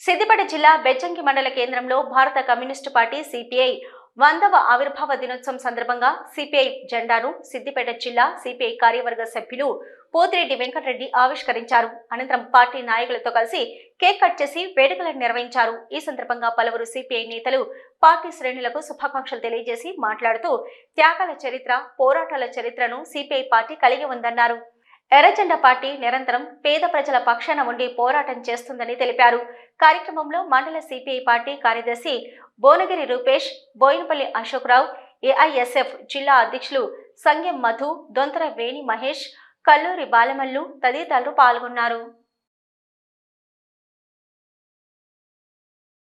సిద్దిపేట జిల్లా బెజ్జంకి మండల కేంద్రంలో భారత కమ్యూనిస్టు పార్టీ సిపిఐ 100వ ఆవిర్భావ దినోత్సవం సందర్భంగా సిపిఐ జెండాను సిద్దిపేట జిల్లా సిపిఐ కార్యవర్గ సభ్యులు పోతిరెడ్డి వెంకటరెడ్డి ఆవిష్కరించారు. అనంతరం పార్టీ నాయకులతో కలిసి కేక్ కట్ చేసి వేడుకలను నిర్వహించారు. ఈ సందర్భంగా పలువురు సిపిఐ నేతలు పార్టీ శ్రేణులకు శుభాకాంక్షలు తెలియజేసి మాట్లాడుతూ త్యాగాల చరిత్ర, పోరాటాల చరిత్రను సిపిఐ పార్టీ కలిగి ఉందన్నారు. ఎర్రజెండా పార్టీ నిరంతరం పేద ప్రజల పక్షాన ఉండి పోరాటం చేస్తుందని తెలిపారు. కార్యక్రమంలో మండల సిపిఐ పార్టీ కార్యదర్శి బోనగిరి రూపేష్, బోయినపల్లి అశోక్రావు, ఏఐఎస్ఎఫ్ జిల్లా అధ్యక్షులు సంగెం మధు, దొంతర వేణి మహేష్, కల్లూరి బాలమల్లు తదితరులు పాల్గొన్నారు.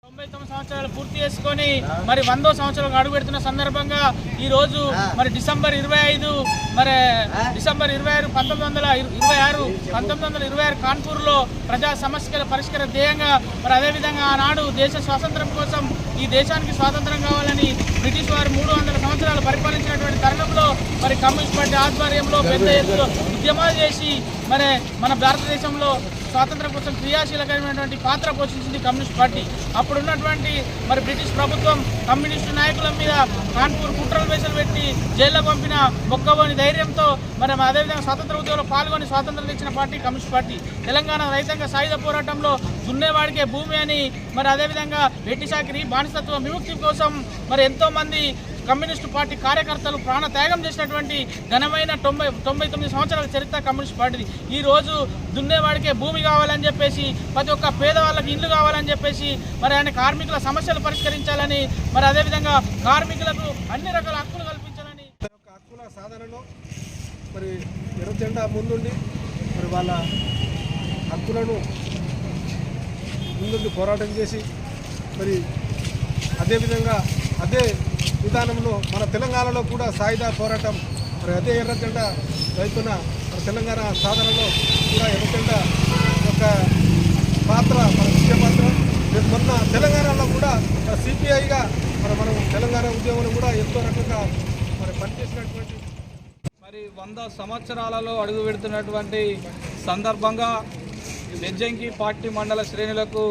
99 సంవత్సరాలు పూర్తి చేసుకొని మరి 100వ సంవత్సరం అడుగుపెడుతున్న సందర్భంగా ఈ రోజు మరి డిసెంబర్ 25 1926 కాన్పూర్లో ప్రజా సమస్యల పరిష్కార ధ్యేయంగా మరి అదేవిధంగా ఆనాడు దేశ స్వాతంత్రం కోసం ఈ దేశానికి స్వాతంత్రం కావాలని బ్రిటిష్ వారు 300 సంవత్సరాలు పరిపాలించినటువంటి తరుణంలో మరి కమ్యూనిస్ట్ పార్టీ ఆధ్వర్యంలో పెద్ద ఎత్తులో ఉద్యమాలు చేసి మరి మన భారతదేశంలో స్వాతంత్రం కోసం క్రియాశీలకమైనటువంటి పాత్ర పోషించింది కమ్యూనిస్ట్ పార్టీ. అప్పుడున్నటువంటి మరి బ్రిటిష్ ప్రభుత్వం కమ్యూనిస్టు నాయకుల మీద కాన్పూర్ కుట్రలు వేసలు పెట్టి జైల్లో పంపిన మొక్కబోని ధైర్యంతో మరి అదేవిధంగా స్వాతంత్ర ఉద్యమంలో పాల్గొని స్వాతంత్రం తెచ్చిన పార్టీ కమ్యూనిస్ట్ పార్టీ. తెలంగాణ రైతాంగ సాయుధ పోరాటంలో దున్నేవాడికే భూమి అని మరి అదేవిధంగా వెట్టి చాకిరీ, బానిసత్వ విముక్తి కోసం మరి ఎంతోమంది కమ్యూనిస్టు పార్టీ కార్యకర్తలు ప్రాణ త్యాగం చేసినటువంటి ఘనమైన 99 సంవత్సరాల చరిత్ర కమ్యూనిస్ట్ పార్టీది. ఈరోజు దున్నేవాడికే భూమి కావాలని చెప్పేసి, ప్రతి ఒక్క పేదవాళ్ళకి ఇల్లు కావాలని చెప్పేసి, మరి ఆయన కార్మికుల సమస్యలు పరిష్కరించాలని, మరి అదేవిధంగా కార్మికులకు అన్ని రకాల హక్కులు కల్పించాలని హక్కుల సాధనలో మరి ఎర్రజెండా ముందుండి మరి వాళ్ళ హక్కులను ముందుండి పోరాటం చేసి మరి అదేవిధంగా అదే విధానంలో మన తెలంగాణలో కూడా సాయుధ పోరాటం మరి అదే ఎర్రజెండా వైపున మన తెలంగాణ సాధనలో కూడా ఎర్రజెండా యొక్క పాత్ర మన ముఖ్య పాత్ర. మొన్న తెలంగాణలో కూడా సిపిఐగా మనం తెలంగాణ ఉద్యమంలో కూడా ఎంతో రకంగా మరి పనిచేసినటువంటి మరి 100 సంవత్సరాలలో అడుగు పెడుతున్నటువంటి సందర్భంగా బెజ్జంకి పార్టీ మండల శ్రేణులకు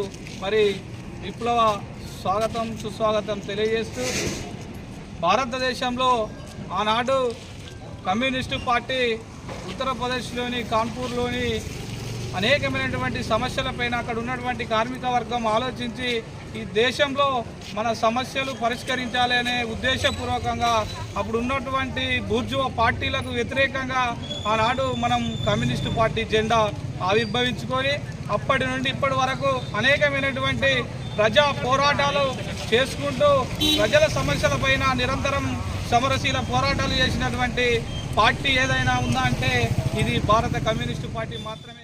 మరి విప్లవ స్వాగతం సుస్వాగతం తెలియజేస్తూ, భారతదేశంలో ఆనాడు కమ్యూనిస్టు పార్టీ ఉత్తరప్రదేశ్లోని కాన్పూర్లోని అనేకమైనటువంటి సమస్యలపైన అక్కడ ఉన్నటువంటి కార్మిక వర్గం ఆలోచించి ఈ దేశంలో మన సమస్యలు పరిష్కరించాలి అనే ఉద్దేశపూర్వకంగా అప్పుడు ఉన్నటువంటి బూర్జువా పార్టీలకు వ్యతిరేకంగా ఆనాడు మనం కమ్యూనిస్టు పార్టీ జెండా ఆవిర్భవించుకొని అప్పటి నుండి ఇప్పటి వరకు అనేకమైనటువంటి ప్రజా పోరాటాలు చేసుకుంటూ ప్రజల సమస్యలపైన నిరంతరం సమరశీల పోరాటాలు చేసినటువంటి పార్టీ ఏదైనా ఉందా అంటే ఇది భారత కమ్యూనిస్టు పార్టీ మాత్రమే.